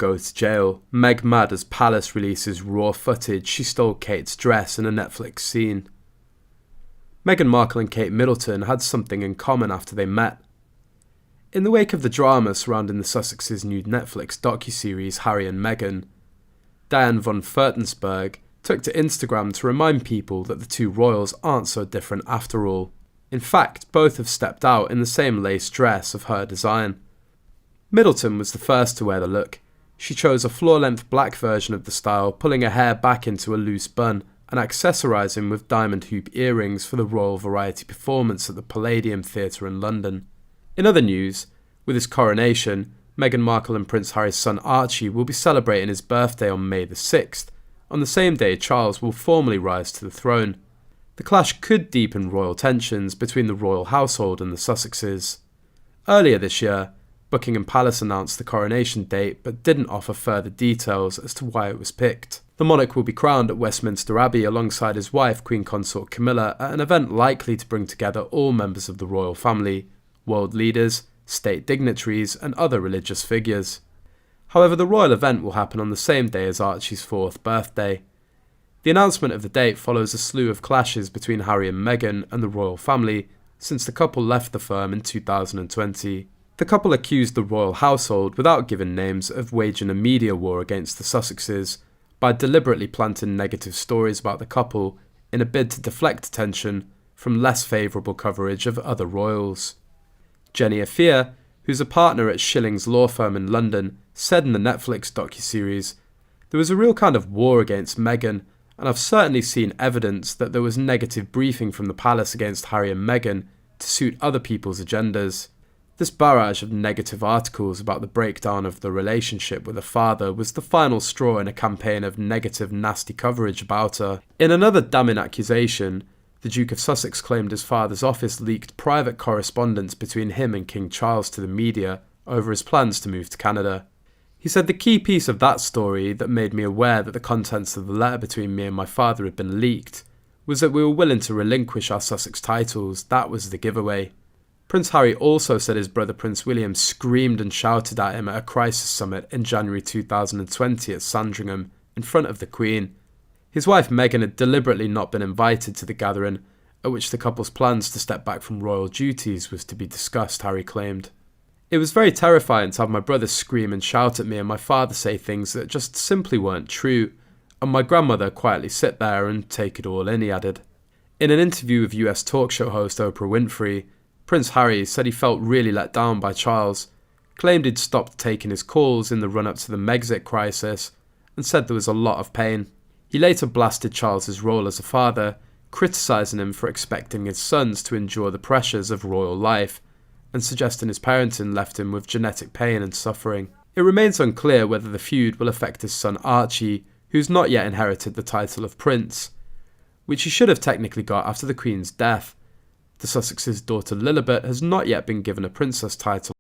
Go to jail. Meg mad as Palace releases raw footage she stole Kate's dress in a Netflix scene. Meghan Markle and Kate Middleton had something in common after they met. In the wake of the drama surrounding the Sussexes' new Netflix docuseries Harry and Meghan, Diane von Furtensberg took to Instagram to remind people that the two royals aren't so different after all. In fact, both have stepped out in the same lace dress of her design. Middleton was the first to wear the look. She chose a floor-length black version of the style, pulling her hair back into a loose bun and accessorizing with diamond hoop earrings for the royal variety performance at the Palladium Theatre in London. In other news, with his coronation, Meghan Markle and Prince Harry's son Archie will be celebrating his birthday on May the 6th, on the same day Charles will formally rise to the throne. The clash could deepen royal tensions between the royal household and the Sussexes. Earlier this year, Buckingham Palace announced the coronation date but didn't offer further details as to why it was picked. The monarch will be crowned at Westminster Abbey alongside his wife Queen Consort Camilla at an event likely to bring together all members of the royal family, world leaders, state dignitaries and other religious figures. However, the royal event will happen on the same day as Archie's 4th birthday. The announcement of the date follows a slew of clashes between Harry and Meghan and the royal family since the couple left the firm in 2020. The couple accused the royal household, without giving names, of waging a media war against the Sussexes by deliberately planting negative stories about the couple in a bid to deflect attention from less favourable coverage of other royals. Jenny Afia, who's a partner at Schilling's law firm in London, said in the Netflix docuseries, "There was a real kind of war against Meghan, and I've certainly seen evidence that there was negative briefing from the palace against Harry and Meghan to suit other people's agendas. This barrage of negative articles about the breakdown of the relationship with her father was the final straw in a campaign of negative, nasty coverage about her." In another damning accusation, the Duke of Sussex claimed his father's office leaked private correspondence between him and King Charles to the media over his plans to move to Canada. He said, "The key piece of that story that made me aware that the contents of the letter between me and my father had been leaked was that we were willing to relinquish our Sussex titles. That was the giveaway." Prince Harry also said his brother Prince William screamed and shouted at him at a crisis summit in January 2020 at Sandringham in front of the Queen. His wife Meghan had deliberately not been invited to the gathering, at which the couple's plans to step back from royal duties was to be discussed, Harry claimed. "It was very terrifying to have my brother scream and shout at me and my father say things that just simply weren't true, and my grandmother quietly sit there and take it all in," he added. In an interview with US talk show host Oprah Winfrey, Prince Harry said he felt really let down by Charles, claimed he'd stopped taking his calls in the run-up to the Megxit crisis, and said there was a lot of pain. He later blasted Charles's role as a father, criticising him for expecting his sons to endure the pressures of royal life, and suggesting his parenting left him with genetic pain and suffering. It remains unclear whether the feud will affect his son Archie, who's not yet inherited the title of Prince, which he should have technically got after the Queen's death. The Sussexes' daughter Lilibet has not yet been given a princess title.